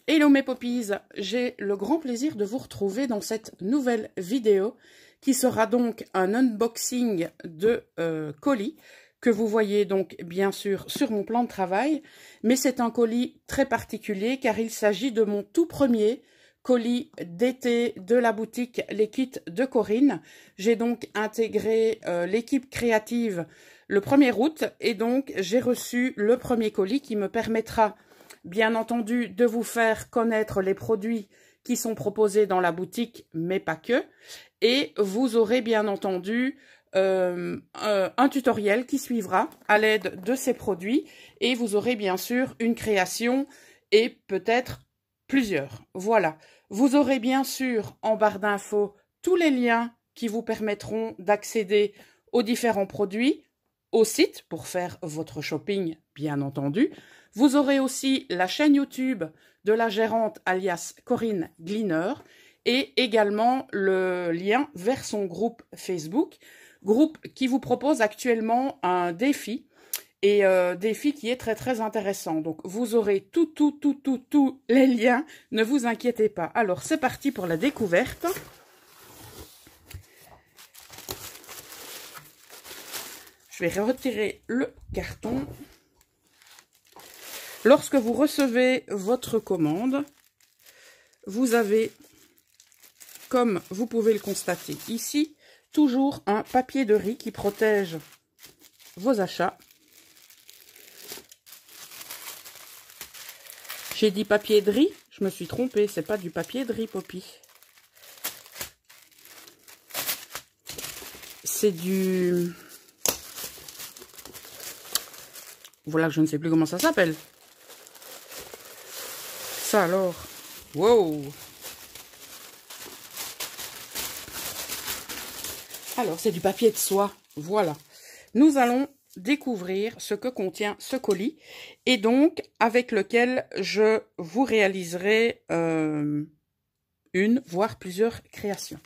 Hello mes poppies, j'ai le grand plaisir de vous retrouver dans cette nouvelle vidéo qui sera donc un unboxing de colis que vous voyez donc bien sûr sur mon plan de travail, mais c'est un colis très particulier car il s'agit de mon tout premier colis d'été de la boutique Les Kits de Corinne. J'ai donc intégré l'équipe créative le 1er août et donc j'ai reçu le premier colis qui me permettra bien entendu de vous faire connaître les produits qui sont proposés dans la boutique, mais pas que. Et vous aurez bien entendu un tutoriel qui suivra à l'aide de ces produits. Et vous aurez bien sûr une création et peut-être plusieurs. Voilà. Vous aurez bien sûr en barre d'infos tous les liens qui vous permettront d'accéder aux différents produits, au site pour faire votre shopping, bien entendu. Vous aurez aussi la chaîne YouTube de la gérante alias Corinne Gleaner et également le lien vers son groupe Facebook, groupe qui vous propose actuellement un défi et défi qui est très intéressant. Donc vous aurez tous les liens, ne vous inquiétez pas. Alors c'est parti pour la découverte. Je vais retirer le carton. Lorsque vous recevez votre commande, vous avez, comme vous pouvez le constater ici, toujours un papier de riz qui protège vos achats. J'ai dit papier de riz, je me suis trompée, c'est pas du papier de riz, Poppy. C'est du... Voilà, je ne sais plus comment ça s'appelle. Ça alors. Wow. Alors, c'est du papier de soie. Voilà. Nous allons découvrir ce que contient ce colis et donc avec lequel je vous réaliserai une, voire plusieurs créations.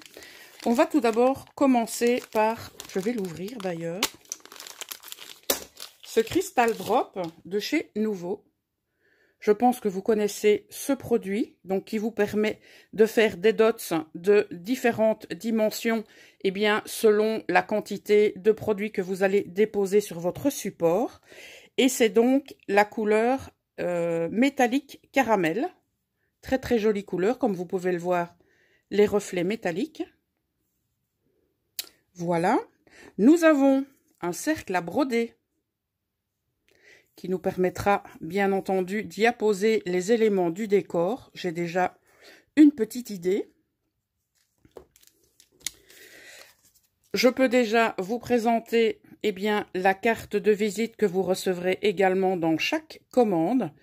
On va tout d'abord commencer par, je vais l'ouvrir d'ailleurs, ce Crystal Drop de chez Nouveau. Je pense que vous connaissez ce produit, donc qui vous permet de faire des dots de différentes dimensions, et bien selon la quantité de produits que vous allez déposer sur votre support. Et c'est donc la couleur métallique caramel, très jolie couleur, comme vous pouvez le voir, les reflets métalliques. Voilà. Nous avons un cercle à broder qui nous permettra bien entendu d'y apposer les éléments du décor. J'ai déjà une petite idée. Je peux déjà vous présenter la carte de visite que vous recevrez également dans chaque commande.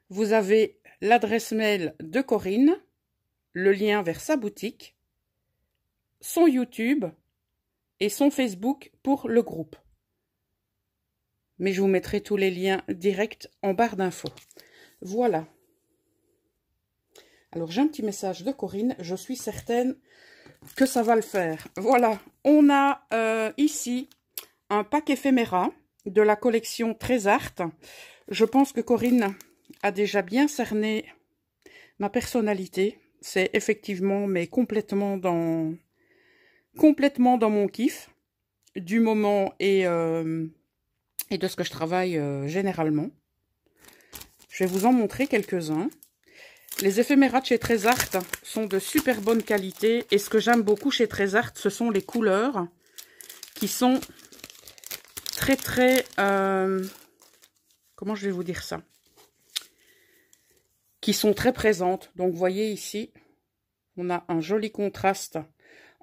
Vous avez l'adresse mail de Corinne, le lien vers sa boutique, son YouTube et son Facebook pour le groupe. Mais je vous mettrai tous les liens directs en barre d'infos. Voilà. Alors, j'ai un petit message de Corinne. Je suis certaine que ça va le faire. Voilà. On a ici un pack éphéméra de la collection Trésart. Je pense que Corinne a déjà bien cerné ma personnalité. C'est effectivement, mais complètement dans mon kiff du moment et de ce que je travaille généralement. Je vais vous en montrer quelques-uns. Les éphéméras de chez Trésart sont de super bonne qualité. Et ce que j'aime beaucoup chez Trésart, ce sont les couleurs qui sont très... comment je vais vous dire ça? Qui sont très présentes. Donc, vous voyez ici, on a un joli contraste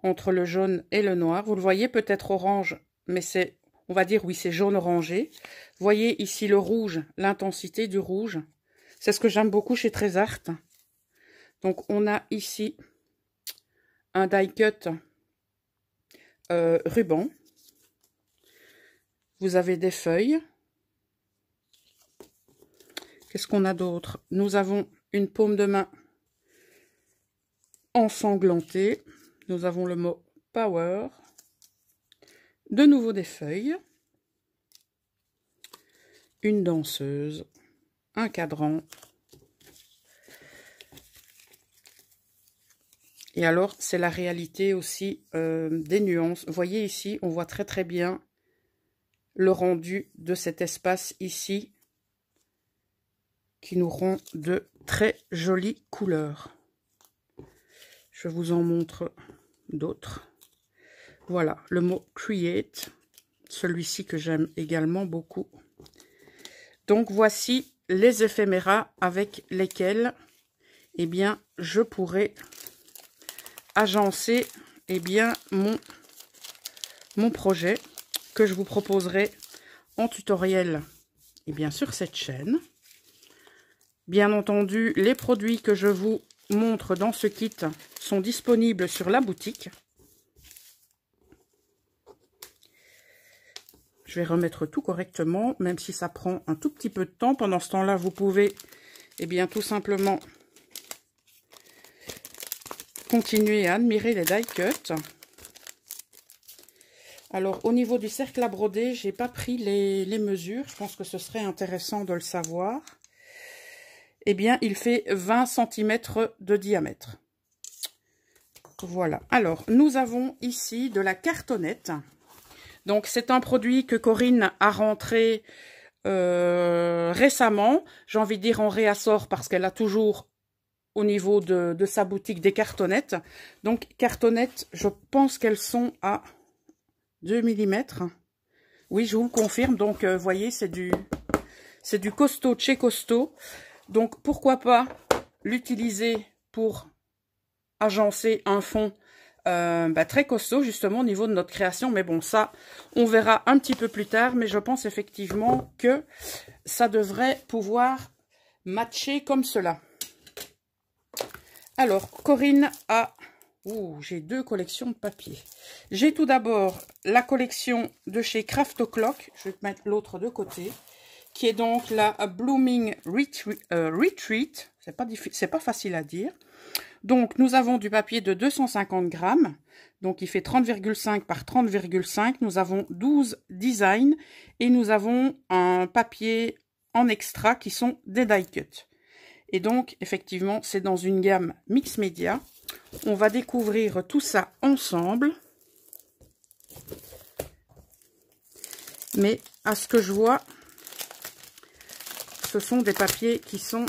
entre le jaune et le noir. Vous le voyez peut-être orange, mais c'est... On va dire, oui, c'est jaune orangé. Vous voyez ici le rouge, l'intensité du rouge. C'est ce que j'aime beaucoup chez Trésart. Donc, on a ici un die cut ruban. Vous avez des feuilles. Qu'est-ce qu'on a d'autre? Nous avons une paume de main ensanglantée. Nous avons le mot Power. De nouveau des feuilles, une danseuse, un cadran, Et alors, c'est la réalité aussi des nuances. Vous voyez ici, on voit très très bien le rendu de cet espace ici, qui nous rend de très jolies couleurs. Je vous en montre d'autres. Voilà, le mot Create, celui-ci que j'aime également beaucoup. Donc, voici les éphéméras avec lesquels, eh bien, je pourrais agencer, eh bien, mon projet que je vous proposerai en tutoriel, et bien sur cette chaîne. Bien entendu, les produits que je vous montre dans ce kit sont disponibles sur la boutique. Je vais remettre tout correctement, même si ça prend un tout petit peu de temps. Pendant ce temps-là, vous pouvez, eh bien, tout simplement continuer à admirer les die cuts. Alors, au niveau du cercle à broder, j'ai pas pris les mesures. Je pense que ce serait intéressant de le savoir. Eh bien, il fait 20 cm de diamètre. Voilà. Alors, nous avons ici de la cartonnette. Donc, c'est un produit que Corinne a rentré récemment. J'ai envie de dire en réassort parce qu'elle a toujours au niveau de sa boutique des cartonnettes. Donc, cartonnettes, je pense qu'elles sont à 2 mm. Oui, je vous le confirme. Donc, vous voyez, c'est du costaud de chez costaud. Donc, pourquoi pas l'utiliser pour agencer un fond très costaud, justement, au niveau de notre création. Mais bon, ça, on verra un petit peu plus tard. Mais je pense effectivement que ça devrait pouvoir matcher comme cela. Alors, Corinne a... Ouh, j'ai deux collections de papier. J'ai tout d'abord la collection de chez Craft O'Clock. Je vais mettre l'autre de côté. Qui est donc la Blooming Retreat. C'est pas facile à dire. Donc, nous avons du papier de 250 grammes. Donc, il fait 30,5 par 30,5. Nous avons 12 designs. Et nous avons un papier en extra qui sont des die cuts. Et donc, effectivement, c'est dans une gamme mix média. On va découvrir tout ça ensemble. Mais, à ce que je vois, ce sont des papiers qui sont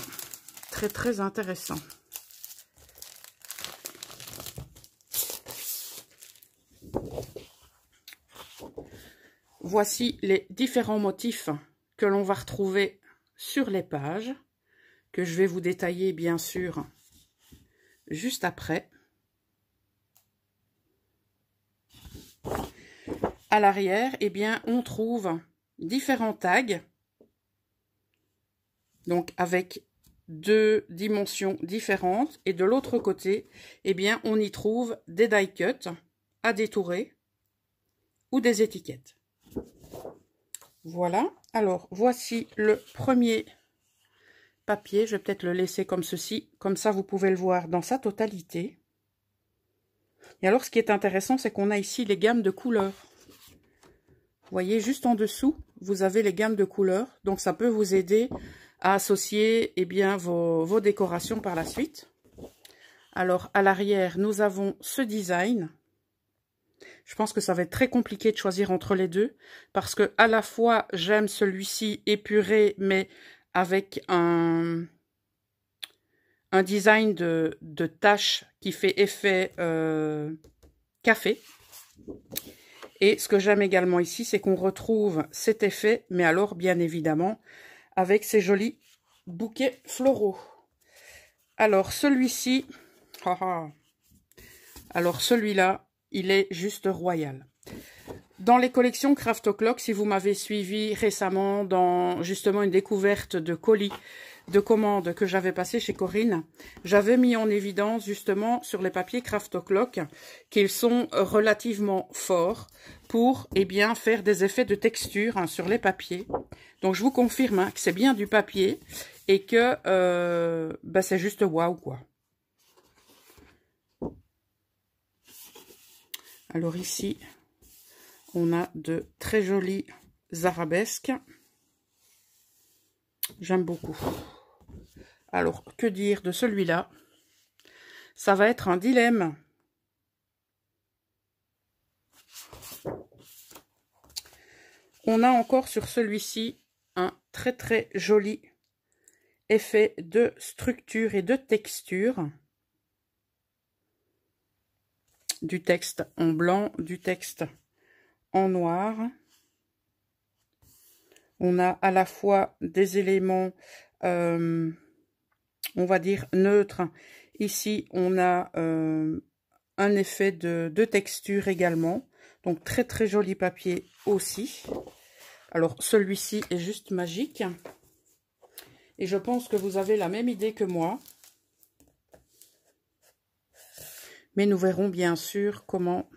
très, très intéressants. Voici les différents motifs que l'on va retrouver sur les pages, que je vais vous détailler bien sûr juste après. À l'arrière, eh bien, on trouve différents tags, donc avec deux dimensions différentes. Et de l'autre côté, eh bien, on y trouve des die cuts à détourer ou des étiquettes. Voilà, alors voici le premier papier. Je vais peut-être le laisser comme ceci, comme ça vous pouvez le voir dans sa totalité. Et alors ce qui est intéressant, c'est qu'on a ici les gammes de couleurs. Vous voyez, juste en dessous, vous avez les gammes de couleurs. Donc ça peut vous aider à associer eh bien, vos décorations par la suite. Alors à l'arrière, nous avons ce design. Je pense que ça va être très compliqué de choisir entre les deux, parce que à la fois j'aime celui-ci épuré, mais avec un design de tache qui fait effet café. Et ce que j'aime également ici, c'est qu'on retrouve cet effet, mais alors bien évidemment avec ces jolis bouquets floraux. Alors celui-ci, alors celui-là, il est juste royal. Dans les collections Craft O'Clock, si vous m'avez suivi récemment dans justement une découverte de colis de commandes que j'avais passé chez Corinne, j'avais mis en évidence justement sur les papiers Craft O'Clock qu'ils sont relativement forts pour eh bien, faire des effets de texture sur les papiers. Donc je vous confirme que c'est bien du papier et que c'est juste waouh quoi. Alors ici, on a de très jolis arabesques. J'aime beaucoup. Alors, que dire de celui-là? ça va être un dilemme. On a encore sur celui-ci un très très joli effet de structure et de texture. Du texte en blanc, du texte en noir. On a à la fois des éléments, on va dire, neutres. Ici, on a un effet de texture également. Donc, très très joli papier aussi. Alors, celui-ci est juste magique. Et je pense que vous avez la même idée que moi. Mais nous verrons bien sûr comment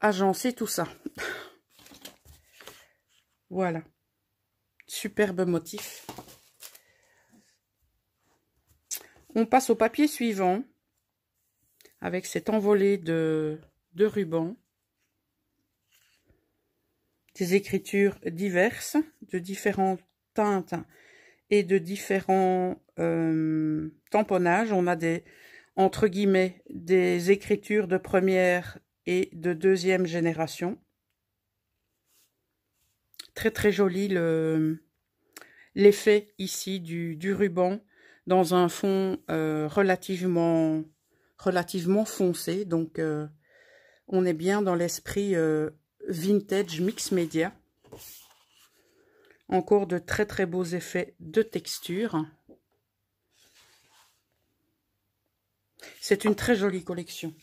agencer tout ça. Voilà. Superbe motif. On passe au papier suivant. Avec cette envolée de ruban. Des écritures diverses, de différentes teintes et de différents tamponnages. On a des, entre guillemets, des écritures de première et de deuxième génération. Très très joli l'effet ici du ruban dans un fond relativement foncé. Donc on est bien dans l'esprit vintage mix média. Encore de très très beaux effets de texture. C'est une très jolie collection.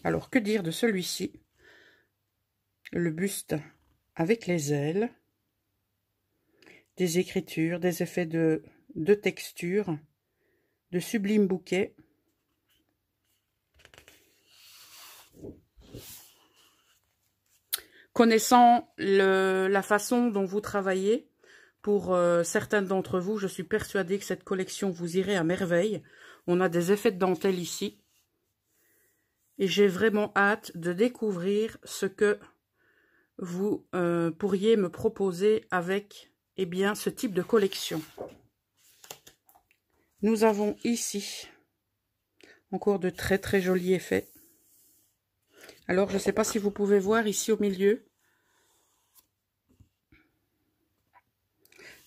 Alors, que dire de celui-ci? Le buste avec les ailes. Des écritures, des effets de texture. De sublimes bouquets. Connaissant la façon dont vous travaillez, pour certains d'entre vous, je suis persuadée que cette collection vous irait à merveille. On a des effets de dentelle ici. Et j'ai vraiment hâte de découvrir ce que vous pourriez me proposer avec ce type de collection. Nous avons ici encore de très très jolis effets. Alors, je ne sais pas si vous pouvez voir ici au milieu.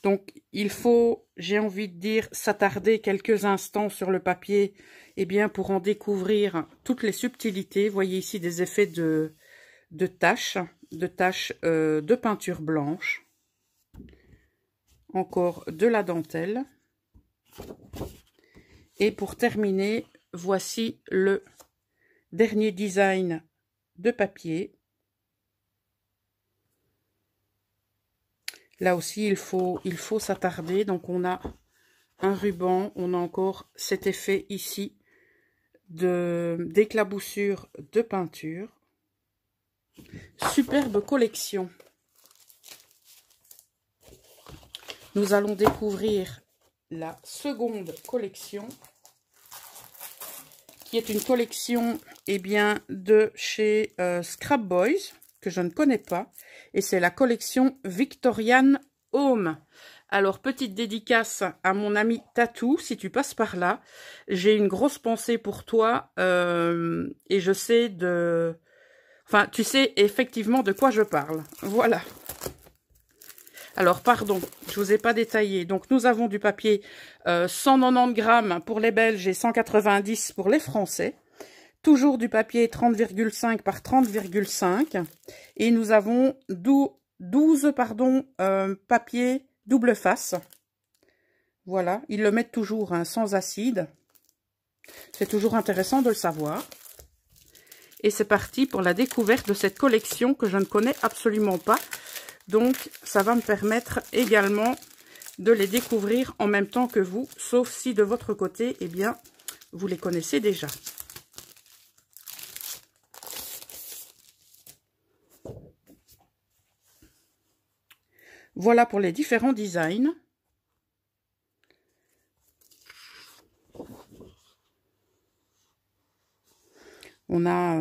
Donc, il faut, j'ai envie de dire, s'attarder quelques instants sur le papier, pour en découvrir toutes les subtilités. Vous voyez ici des effets de taches de peinture blanche. Encore de la dentelle. Et pour terminer, voici le dernier design de papier. Là aussi, il faut s'attarder. Donc, on a un ruban. On a encore cet effet ici d'éclaboussure de peinture. Superbe collection. Nous allons découvrir la seconde collection, qui est une collection de chez Scrap Boys, que je ne connais pas, et c'est la collection Victorian Home. Alors, petite dédicace à mon ami Tatou, si tu passes par là. J'ai une grosse pensée pour toi, et je sais Enfin, tu sais effectivement de quoi je parle. Voilà. Alors, pardon, je vous ai pas détaillé. Donc, nous avons du papier 190 grammes pour les Belges et 190 pour les Français. Toujours du papier 30,5 par 30,5. Et nous avons 12 papiers double face. Voilà, ils le mettent toujours sans acide. C'est toujours intéressant de le savoir. Et c'est parti pour la découverte de cette collection que je ne connais absolument pas. Donc, ça va me permettre également de les découvrir en même temps que vous, sauf si de votre côté, vous les connaissez déjà. Voilà pour les différents designs. On a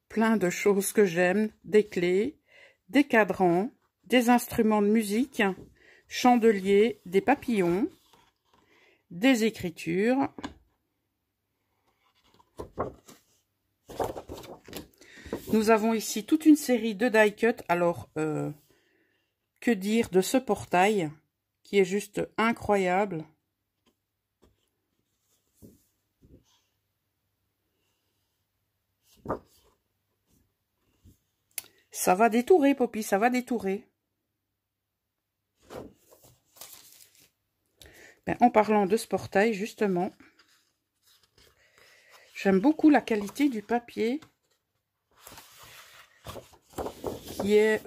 plein de choses que j'aime, des clés, des cadrans, des instruments de musique, chandeliers, des papillons, des écritures, Nous avons ici toute une série de die cut. Alors, que dire de ce portail qui est juste incroyable. Ça va détourer, Poppy, ça va détourer. Ben, en parlant de ce portail, justement, j'aime beaucoup la qualité du papier qui est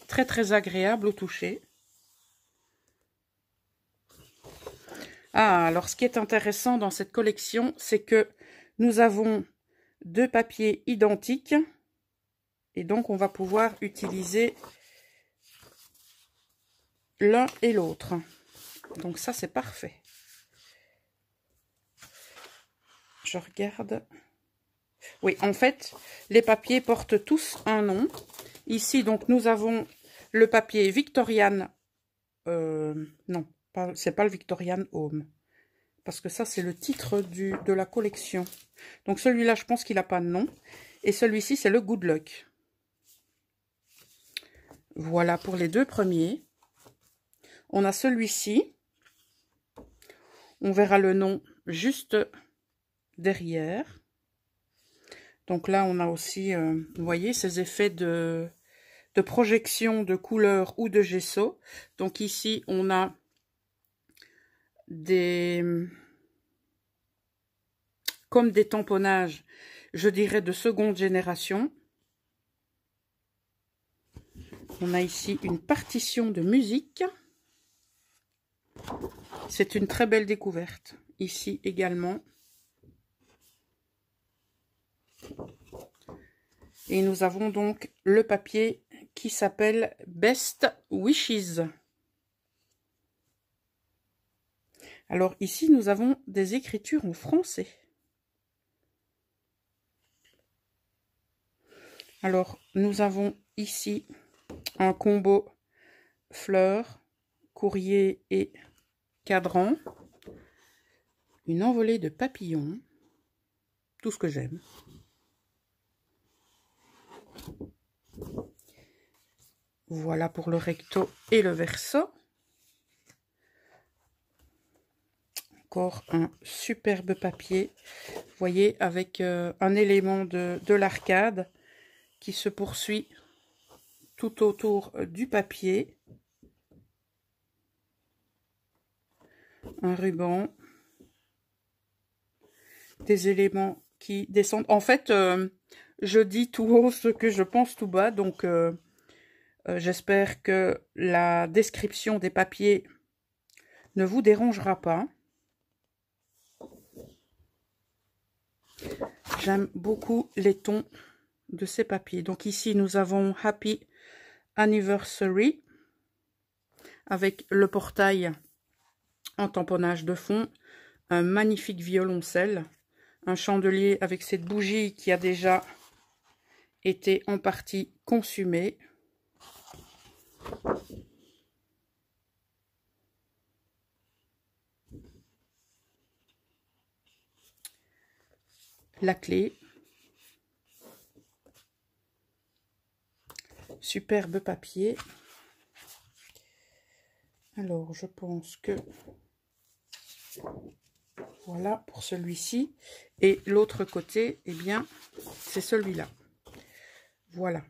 très très agréable au toucher. Ah, alors ce qui est intéressant dans cette collection, c'est que nous avons deux papiers identiques. Et donc, on va pouvoir utiliser l'un et l'autre. Donc, ça, c'est parfait. Je regarde. Oui, en fait, les papiers portent tous un nom. Ici, donc, nous avons le papier Victorian. Non, c'est pas le Victorian Home. Parce que ça, c'est le titre de la collection. Donc, celui-là, je pense qu'il n'a pas de nom. Et celui-ci, c'est le Good Luck. Voilà pour les deux premiers. On a celui-ci. On verra le nom juste derrière. Donc là, on a aussi, vous voyez, ces effets de projection de couleur ou de gesso. Donc ici, on a comme des tamponnages, je dirais, de seconde génération. On a ici une partition de musique. C'est une très belle découverte. Ici également. Et nous avons donc le papier qui s'appelle Best Wishes. Alors ici, nous avons des écritures en français. Alors, nous avons ici un combo fleurs, courrier et cadran. Une envolée de papillons. Tout ce que j'aime. Voilà pour le recto et le verso. Encore un superbe papier. Vous voyez, avec un élément de l'arcade qui se poursuit tout autour du papier. Un ruban. Des éléments qui descendent. En fait, je dis tout haut ce que je pense tout bas. Donc, j'espère que la description des papiers ne vous dérangera pas. J'aime beaucoup les tons de ces papiers. Donc ici, nous avons Happy Anniversary avec le portail en tamponnage de fond, un magnifique violoncelle, un chandelier avec cette bougie qui a déjà été en partie consumée. La clé. Superbe papier. Alors, je pense que voilà pour celui-ci. Et l'autre côté, eh bien, c'est celui-là. Voilà.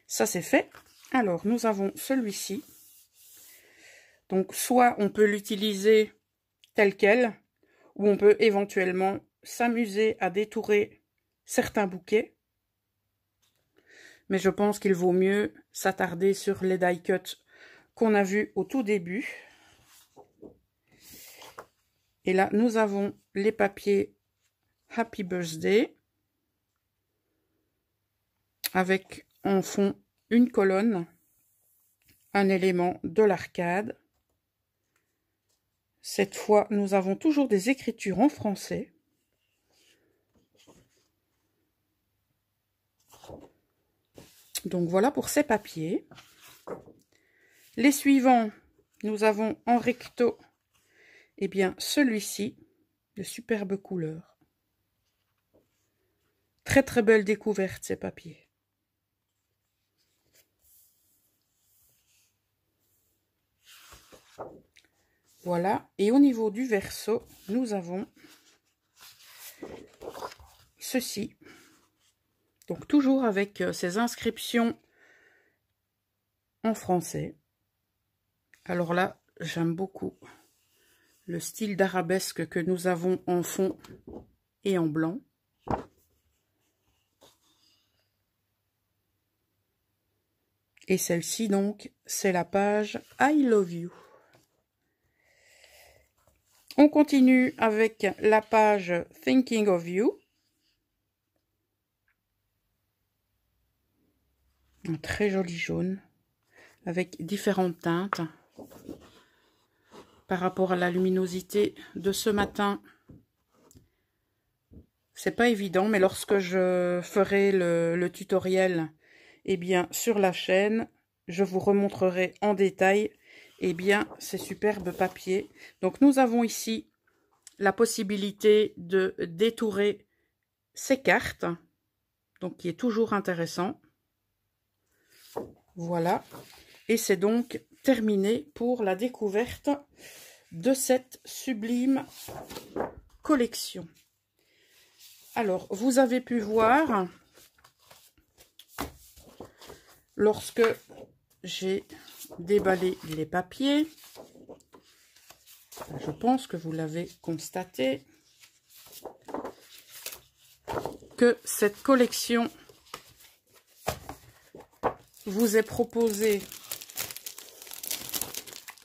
Ça, c'est fait. Alors, nous avons celui-ci. Donc, soit on peut l'utiliser tel quel, ou on peut éventuellement s'amuser à détourer certains bouquets. Mais je pense qu'il vaut mieux s'attarder sur les die cuts qu'on a vus au tout début. Et là, nous avons les papiers Happy Birthday avec en fond une colonne, un élément de l'arcade. Cette fois, nous avons toujours des écritures en français. Donc voilà pour ces papiers. Les suivants, nous avons en recto, eh bien, celui-ci, de superbes couleurs. Très très belle découverte, ces papiers. Voilà, et au niveau du verso, nous avons ceci. Donc toujours avec ces inscriptions en français. Alors là, j'aime beaucoup le style d'arabesque que nous avons en fond et en blanc. Et celle-ci, donc, c'est la page I Love You. On continue avec la page Thinking of You. Un très joli jaune, avec différentes teintes. Par rapport à la luminosité de ce matin, c'est pas évident, mais lorsque je ferai le tutoriel, eh bien, sur la chaîne, je vous remontrerai en détail, eh bien, ces superbes papiers. Donc, nous avons ici la possibilité de détourer ces cartes, donc qui est toujours intéressant. Voilà, et c'est donc terminé pour la découverte de cette sublime collection. Alors, vous avez pu voir, lorsque j'ai déballé les papiers, je pense que vous l'avez constaté, que cette collection vous est proposée,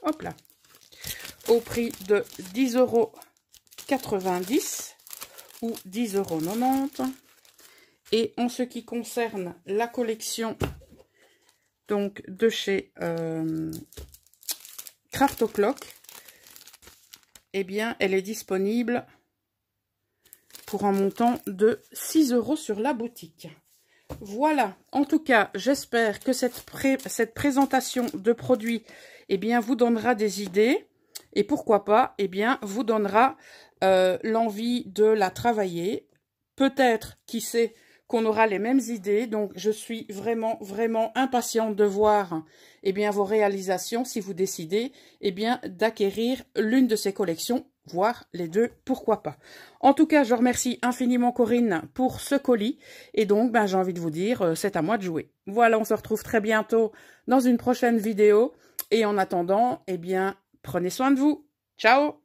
hop là, au prix de 10,90 € ou 10,90 €. Et en ce qui concerne la collection donc de chez Craft O'Clock, eh bien, elle est disponible pour un montant de 6 € sur la boutique. Voilà, en tout cas, j'espère que cette présentation de produits, eh bien, vous donnera des idées et pourquoi pas, eh bien, vous donnera l'envie de la travailler. Peut-être, qui sait, qu'on aura les mêmes idées. Donc, je suis vraiment, vraiment impatiente de voir, eh bien, vos réalisations si vous décidez, eh bien, d'acquérir l'une de ces collections, voire les deux, pourquoi pas. En tout cas, je remercie infiniment Corinne pour ce colis. Et donc, ben, j'ai envie de vous dire, c'est à moi de jouer. Voilà, on se retrouve très bientôt dans une prochaine vidéo. Et en attendant, eh bien, prenez soin de vous. Ciao!